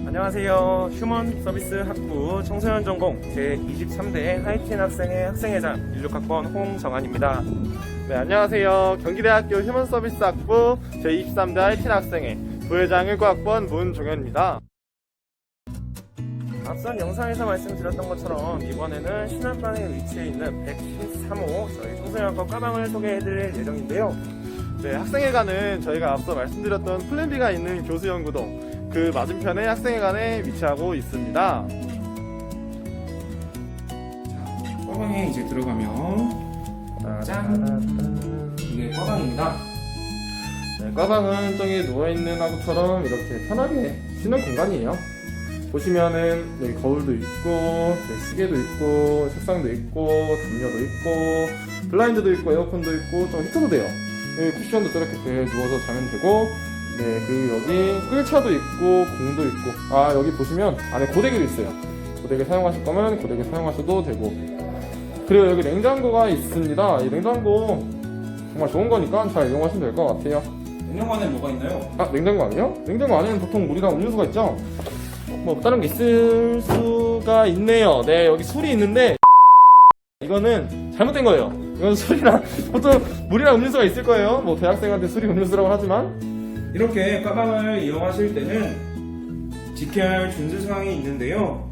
안녕하세요. 휴먼 서비스 학부 청소년 전공 제23대 하이틴 학생회 학생회장 16학번 홍정환입니다. 네, 안녕하세요. 경기대학교 휴먼서비스학부 제23대 하이틴 학생회 부회장 19학번 문종현입니다. 앞선 영상에서 말씀드렸던 것처럼 이번에는 신안방에 위치해 있는 113호 저희 청소년학과 과방을 소개해드릴 예정인데요. 네, 학생회관은 저희가 앞서 말씀드렸던 플랜B가 있는 교수연구동 그 맞은편에 학생회관에 위치하고 있습니다. 과방에 이제 들어가면 짠! 이게 과방입니다. 네, 과방은 저기 누워있는 학우처럼 이렇게 편하게 쉬는 공간이에요. 보시면은 여기 거울도 있고 시계도 있고 책상도 있고 담요도 있고 블라인드도 있고 에어컨도 있고 좀 히터도 돼요. 여기 쿠션도 저렇게 누워서 자면 되고, 네, 그리고 여기 끌차도 있고 공도 있고, 여기 보시면 안에 고데기도 있어요. 고데기 사용하실 거면 고데기 사용하셔도 되고, 그리고 여기 냉장고가 있습니다. 이 냉장고 정말 좋은 거니까 잘 이용하시면 될 것 같아요. 냉장고 안에 뭐가 있나요? 냉장고 안에요? 냉장고 안에는 보통 물이랑 음료수가 있죠? 뭐 다른 게 있을 수가 있네요. 네, 여기 술이 있는데 이거는 잘못된 거예요. 이건 술이랑 보통 물이랑 음료수가 있을 거예요. 뭐 대학생한테 술이 음료수라고 하지만 이렇게 과방을 이용하실 때는 지켜야 할 준수사항이 있는데요.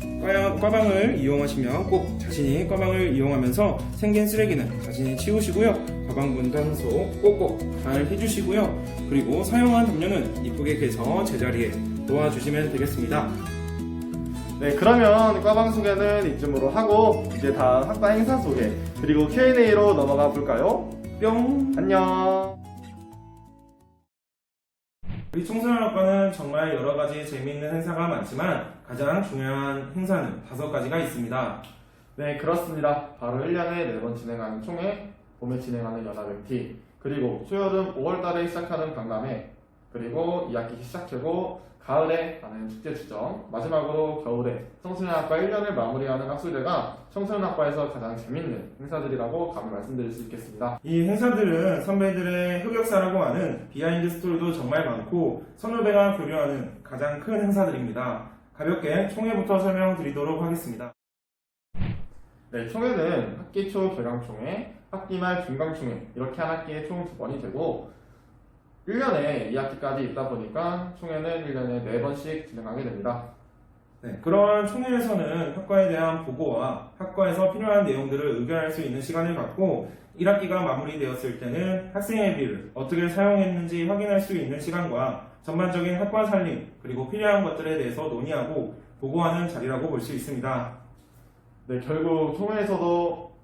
과방을 이용하시면 꼭 자신이 과방을 이용하면서 생긴 쓰레기는 자신이 치우시고요. 과방문 단소 꼭꼭 잘 해주시고요. 그리고 사용한 담요는 이쁘게 개서 제자리에 놓아주시면 되겠습니다. 네, 그러면 과방 소개는 이쯤으로 하고 이제 다음 학과 행사 소개 그리고 Q&A로 넘어가 볼까요? 뿅! 안녕. 우리 청소년학과는 정말 여러가지 재미있는 행사가 많지만 가장 중요한 행사는 5가지가 있습니다. 네, 그렇습니다. 바로 1년에 4번 진행하는 총회, 봄에 진행하는 연합 MT, 그리고 초여름 5월달에 시작하는 박람회, 그리고 2학기 시작하고 가을에 하는 축제 추정, 마지막으로 겨울에 청소년학과 1년을 마무리하는 학술대가 청소년학과에서 가장 재밌는 행사들이라고 감히 말씀드릴 수 있겠습니다. 이 행사들은 선배들의 흑역사라고 하는 비하인드 스토리도 정말 많고 선후배가 교류하는 가장 큰 행사들입니다. 가볍게 총회부터 설명드리도록 하겠습니다. 네, 총회는 학기 초 개강총회, 학기 말 중강총회 이렇게 한 학기에 총 2번이 되고 1년에 2학기까지 있다 보니까 총회는 1년에 4번씩 진행하게 됩니다. 네, 그러한 총회에서는 학과에 대한 보고와 학과에서 필요한 내용들을 의견할 수 있는 시간을 갖고 1학기가 마무리되었을 때는 학생회비를 어떻게 사용했는지 확인할 수 있는 시간과 전반적인 학과 살림 그리고 필요한 것들에 대해서 논의하고 보고하는 자리라고 볼 수 있습니다. 네, 결국 총회에서도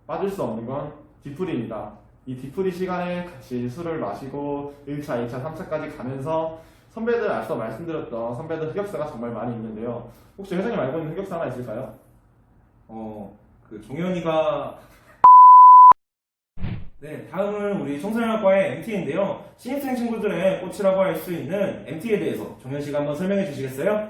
빠질 수 없는 건 뒤풀이입니다. 이 뒤풀이 시간에 같이 술을 마시고 1차, 2차, 3차까지 가면서 선배들 앞서 말씀드렸던 선배들 흑역사가 정말 많이 있는데요. 혹시 회장님 알고 있는 흑역사 하나 있을까요? 종현이가 네, 다음은 우리 청소년학과의 MT인데요. 신입생 친구들의 꽃이라고 할 수 있는 MT에 대해서 종현 씨가 한번 설명해 주시겠어요?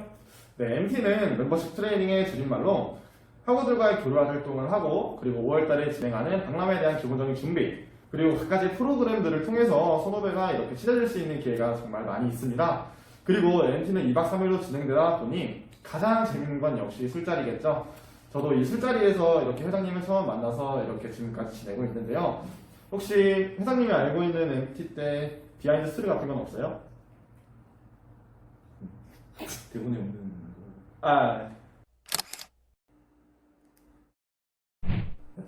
네, MT는 멤버십 트레이닝의 줄임말로 학우들과의 교류 활동을 하고 그리고 5월달에 진행하는 박람회에 대한 기본적인 준비 그리고 각가지 프로그램들을 통해서 선후배가 이렇게 친해질 수 있는 기회가 정말 많이 있습니다. 그리고 MT는 2박 3일로 진행되다 보니 가장 재밌는 건 역시 술자리겠죠. 저도 이 술자리에서 이렇게 회장님을 처음 만나서 이렇게 지금까지 지내고 있는데요. 혹시 회장님이 알고 있는 MT 때 비하인드 스토리 같은 건 없어요? 대본에 없는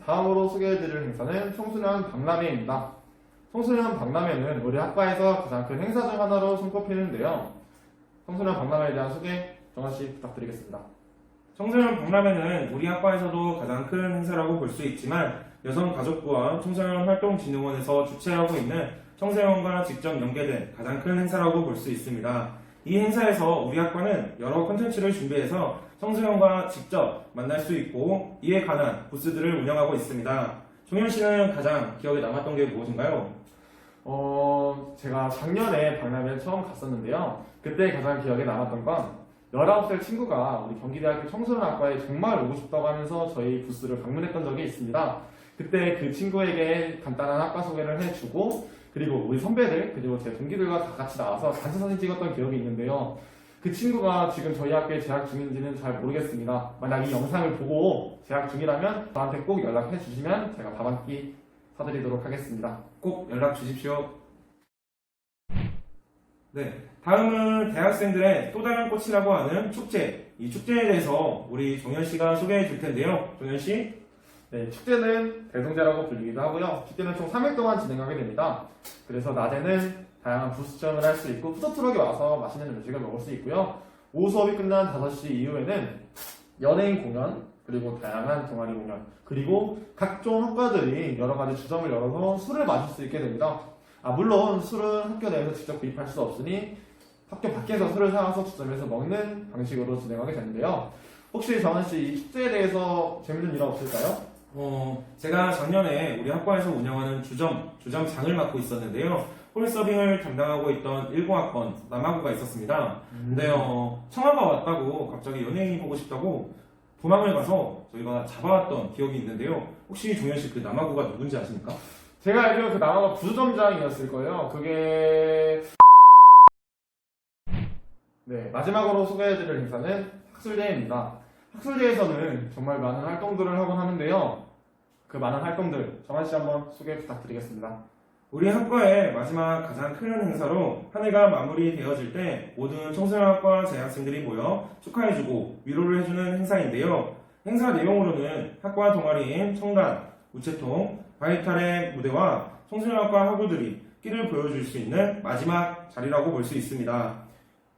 다음으로 소개해드릴 행사는 청소년 박람회입니다. 청소년 박람회는 우리 학과에서 가장 큰 행사 중 하나로 손꼽히는데요. 청소년 박람회에 대한 소개 정환씨 부탁드리겠습니다. 청소년 박람회는 우리 학과에서도 가장 큰 행사라고 볼 수 있지만 여성가족부와 청소년활동진흥원에서 주최하고 있는 청소년과 직접 연계된 가장 큰 행사라고 볼 수 있습니다. 이 행사에서 우리 학과는 여러 콘텐츠를 준비해서 청소년과 직접 만날 수 있고 이에 관한 부스들을 운영하고 있습니다. 종현 씨는 가장 기억에 남았던 게 무엇인가요? 제가 작년에 박람회를 처음 갔었는데요. 그때 가장 기억에 남았던 건 19살 친구가 우리 경기대학교 청소년학과에 정말 오고 싶다고 하면서 저희 부스를 방문했던 적이 있습니다. 그때 그 친구에게 간단한 학과 소개를 해주고 그리고 우리 선배들 그리고 제 동기들과 다 같이 나와서 단체 사진 찍었던 기억이 있는데요. 그 친구가 지금 저희 학교에 재학 중인지는 잘 모르겠습니다. 만약 이 영상을 보고 재학 중이라면 저한테 꼭 연락해 주시면 제가 밥 한 끼 사드리도록 하겠습니다. 꼭 연락 주십시오. 네, 다음은 대학생들의 또 다른 꽃이라고 하는 축제. 이 축제에 대해서 우리 종현 씨가 소개해 줄 텐데요. 종현 씨. 네, 축제는 대동제라고 불리기도 하고요. 축제는 총 3일 동안 진행하게 됩니다. 그래서 낮에는 다양한 부스 체험을 할 수 있고 푸드트럭에 와서 맛있는 음식을 먹을 수 있고요. 오후 수업이 끝난 5시 이후에는 연예인 공연, 그리고 다양한 동아리 공연, 그리고 각종 학과들이 여러 가지 주점을 열어서 술을 마실 수 있게 됩니다. 물론 술은 학교 내에서 직접 구입할 수 없으니 학교 밖에서 술을 사와서 주점에서 먹는 방식으로 진행하게 되는데요. 혹시 정은씨 이 축제에 대해서 재밌는 일 없을까요? 제가 작년에 우리 학과에서 운영하는 주점장을 맡고 있었는데요. 홀서빙을 담당하고 있던 10학번 남아구가 있었습니다. 근데 청아가 왔다고 갑자기 연예인이 보고 싶다고 도망을 가서 저희가 잡아왔던 기억이 있는데요. 혹시 종현 씨 그 남아구가 누군지 아십니까? 제가 알기로 그 남아가 부점장이었을 거예요. 그게 네, 마지막으로 소개해드릴 행사는 학술대회입니다. 학술대회에서는 정말 많은 활동들을 하곤 하는데요. 그 많은 활동들 정한씨 한번 소개 부탁드리겠습니다. 우리 학과의 마지막 가장 큰 행사로 한 해가 마무리되어질 때 모든 청소년학과 재학생들이 모여 축하해주고 위로를 해주는 행사인데요. 행사 내용으로는 학과 동아리인 청단, 우체통, 바이탈의 무대와 청소년학과 학우들이 끼를 보여줄 수 있는 마지막 자리라고 볼 수 있습니다.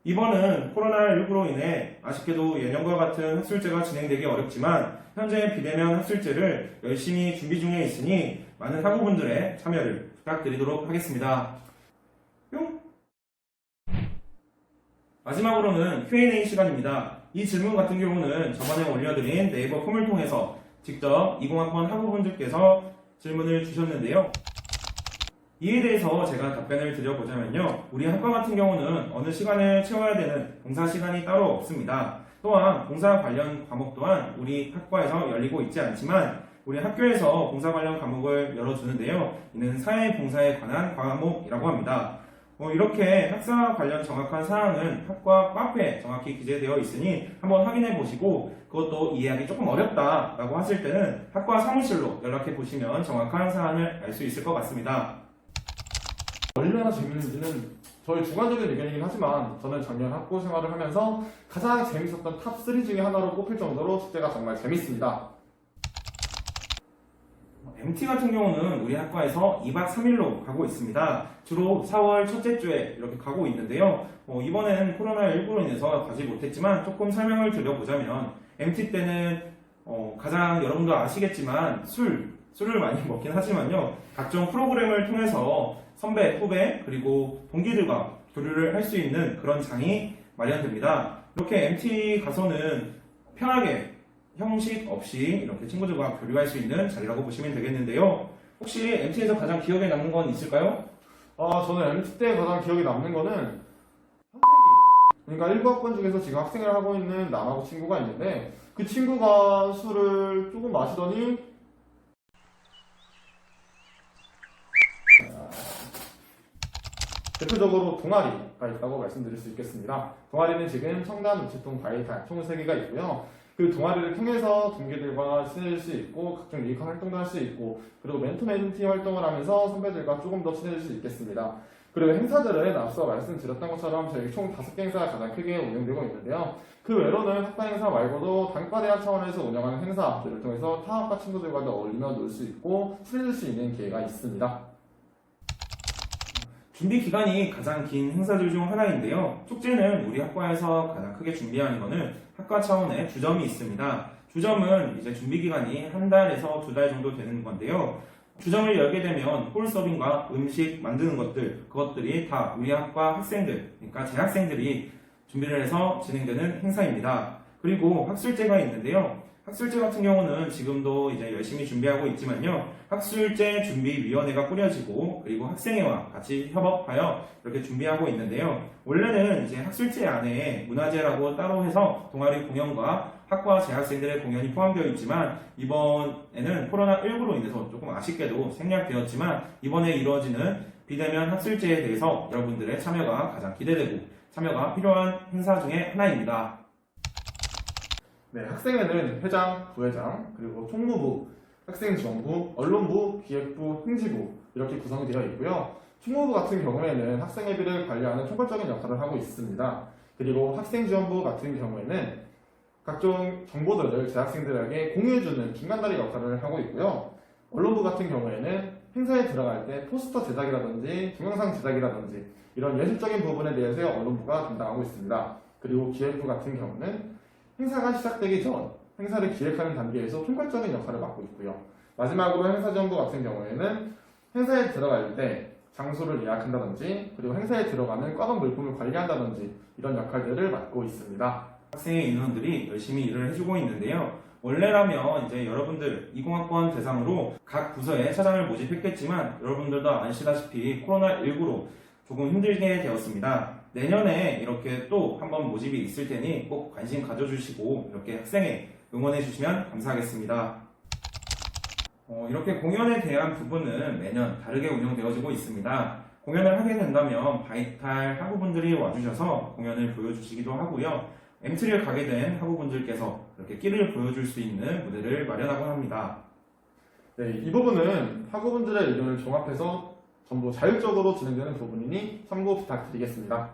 이번은 코로나19로 인해 아쉽게도 예년과 같은 학술제가 진행되기 어렵지만 현재 비대면 학술제를 열심히 준비 중에 있으니 많은 학우분들의 참여를 부탁드리도록 하겠습니다. 뿅! 마지막으로는 Q&A 시간입니다. 이 질문 같은 경우는 저번에 올려드린 네이버 폼을 통해서 직접 20학번 학우분들께서 질문을 주셨는데요. 이에 대해서 제가 답변을 드려보자면요. 우리 학과 같은 경우는 어느 시간을 채워야 되는 봉사 시간이 따로 없습니다. 또한 봉사 관련 과목 또한 우리 학과에서 열리고 있지 않지만 우리 학교에서 봉사 관련 과목을 열어주는데요. 이는 사회봉사에 관한 과목이라고 합니다. 이렇게 학사 관련 정확한 사항은 학과 카페에 정확히 기재되어 있으니 한번 확인해 보시고 그것도 이해하기 조금 어렵다라고 하실 때는 학과 사무실로 연락해 보시면 정확한 사항을 알 수 있을 것 같습니다. 얼마나 재밌는지는 저의 주관적인 의견이긴 하지만 저는 작년 학부 생활을 하면서 가장 재밌었던 탑3 중에 하나로 꼽힐 정도로 축제가 정말 재밌습니다. MT 같은 경우는 우리 학과에서 2박 3일로 가고 있습니다. 주로 4월 첫째 주에 이렇게 가고 있는데요. 이번에는 코로나19로 인해서 가지 못했지만 조금 설명을 드려보자면 MT 때는 가장 여러분도 아시겠지만 술을 많이 먹긴 하지만요. 각종 프로그램을 통해서 선배, 후배, 그리고 동기들과 교류를 할 수 있는 그런 장이 마련됩니다. 이렇게 MT 가서는 편하게 형식 없이 이렇게 친구들과 교류할 수 있는 자리라고 보시면 되겠는데요. 혹시 MT에서 가장 기억에 남는 건 있을까요? 저는 MT 때 가장 기억에 남는 거는 현대기. 그러니까 1학번 중에서 지금 학생을 하고 있는 남하고 친구가 있는데 그 친구가 술을 조금 마시더니 대표적으로 동아리가 있다고 말씀드릴 수 있겠습니다. 동아리는 지금 청단, 우체통, 바이탈 총 3개가 있고요. 그 동아리를 통해서 동기들과 친해질 수 있고 각종 유익한 활동도 할 수 있고 그리고 멘토-멘티 활동을 하면서 선배들과 조금 더 친해질 수 있겠습니다. 그리고 행사들은 앞서 말씀드렸던 것처럼 저희 총 5개 행사가 가장 크게 운영되고 있는데요. 그 외로는 학과 행사 말고도 단과대학 차원에서 운영하는 행사들을 통해서 타 학과 친구들과도 어울리며 놀 수 있고 친해질 수 있는 기회가 있습니다. 준비 기간이 가장 긴 행사들 중 하나인데요. 축제는 우리 학과에서 가장 크게 준비하는 것은 학과 차원의 주점이 있습니다. 주점은 이제 준비 기간이 1달에서 2달 정도 되는 건데요. 주점을 열게 되면 홀 서빙과 음식 만드는 그것들이 다 우리 학과 학생들, 그러니까 재학생들이 준비를 해서 진행되는 행사입니다. 그리고 학술제가 있는데요. 학술제 같은 경우는 지금도 이제 열심히 준비하고 있지만요. 학술제 준비위원회가 꾸려지고 그리고 학생회와 같이 협업하여 이렇게 준비하고 있는데요. 원래는 이제 학술제 안에 문화제라고 따로 해서 동아리 공연과 학과 재학생들의 공연이 포함되어 있지만 이번에는 코로나19로 인해서 조금 아쉽게도 생략되었지만 이번에 이루어지는 비대면 학술제에 대해서 여러분들의 참여가 가장 기대되고 참여가 필요한 행사 중에 하나입니다. 네, 학생회는 회장, 부회장, 그리고 총무부, 학생지원부, 언론부, 기획부, 행지부 이렇게 구성이 되어 있고요. 총무부 같은 경우에는 학생회비를 관리하는 총괄적인 역할을 하고 있습니다. 그리고 학생지원부 같은 경우에는 각종 정보들을 재학생들에게 공유해주는 중간다리 역할을 하고 있고요. 언론부 같은 경우에는 행사에 들어갈 때 포스터 제작이라든지 동영상 제작이라든지 이런 예술적인 부분에 대해서 언론부가 담당하고 있습니다. 그리고 기획부 같은 경우는 행사가 시작되기 전 행사를 기획하는 단계에서 총괄적인 역할을 맡고 있고요. 마지막으로 행사지원부 같은 경우에는 행사에 들어갈 때 장소를 예약한다든지 그리고 행사에 들어가는 과방 물품을 관리한다든지 이런 역할들을 맡고 있습니다. 학생회 인원들이 열심히 일을 해주고 있는데요. 원래라면 이제 여러분들 20학번 대상으로 각 부서에 차장을 모집했겠지만 여러분들도 아시다시피 코로나19로 조금 힘들게 되었습니다. 내년에 이렇게 또 한번 모집이 있을 테니 꼭 관심 가져주시고 이렇게 학생회 응원해 주시면 감사하겠습니다. 이렇게 공연에 대한 부분은 매년 다르게 운영되어지고 있습니다. 공연을 하게 된다면 바이탈 학우분들이 와주셔서 공연을 보여주시기도 하고요. 엠트를 가게 된 학우분들께서 이렇게 끼를 보여줄 수 있는 무대를 마련하곤 합니다. 네, 이 부분은 학우분들의 의견을 종합해서 전부 자율적으로 진행되는 부분이니 참고 부탁드리겠습니다.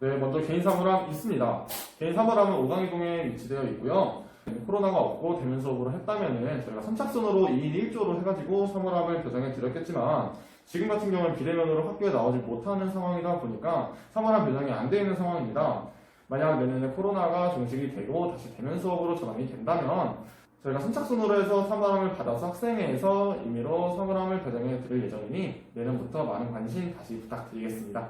네, 먼저 개인 사물함 있습니다. 개인 사물함은 5강이동에 위치되어 있고요. 코로나가 없고 대면 수업으로 했다면은 저희가 선착순으로 2인 1조로 해가지고 사물함을 배정해 드렸겠지만 지금 같은 경우는 비대면으로 학교에 나오지 못하는 상황이다 보니까 사물함 배정이 안 되어 있는 상황입니다. 만약 내년에 코로나가 종식이 되고 다시 대면 수업으로 전환이 된다면 저희가 선착순으로 해서 사물함을 받아서 학생회에서 임의로 사물함을 배정해 드릴 예정이니 내년부터 많은 관심 다시 부탁드리겠습니다.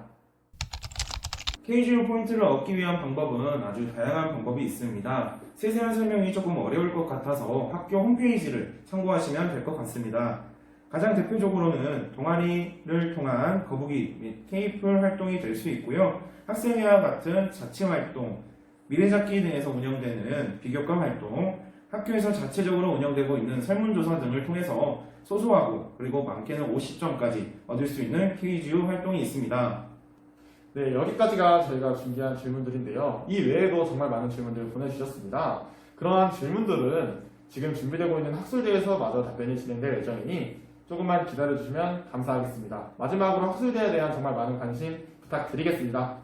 KGU 포인트를 얻기 위한 방법은 아주 다양한 방법이 있습니다. 세세한 설명이 조금 어려울 것 같아서 학교 홈페이지를 참고하시면 될 것 같습니다. 가장 대표적으로는 동아리를 통한 거북이 및 테이플 활동이 될 수 있고요. 학생회와 같은 자치 활동, 미래잡기 등에서 운영되는 비교과 활동, 학교에서 자체적으로 운영되고 있는 설문조사 등을 통해서 소소하고 그리고 많게는 50점까지 얻을 수 있는 KGU 활동이 있습니다. 네, 여기까지가 저희가 준비한 질문들인데요. 이 외에도 정말 많은 질문들을 보내주셨습니다. 그러한 질문들은 지금 준비되고 있는 학술대에서 마저 답변이 진행될 예정이니 조금만 기다려주시면 감사하겠습니다. 마지막으로 학술대에 대한 정말 많은 관심 부탁드리겠습니다.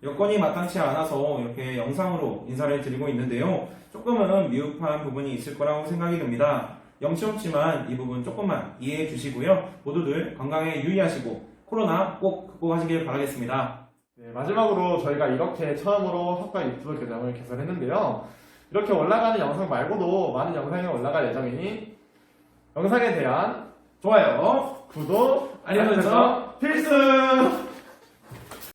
여건이 마땅치 않아서 이렇게 영상으로 인사를 드리고 있는데요. 조금은 미흡한 부분이 있을 거라고 생각이 듭니다. 염치 없지만 이 부분 조금만 이해해 주시고요. 모두들 건강에 유의하시고 코로나 꼭 극복하시길 바라겠습니다. 네, 마지막으로 저희가 이렇게 처음으로 학과 유튜브 계정을 개설했는데요. 이렇게 올라가는 영상 말고도 많은 영상이 올라갈 예정이니 영상에 대한 좋아요, 구독, 알림 설정 필수!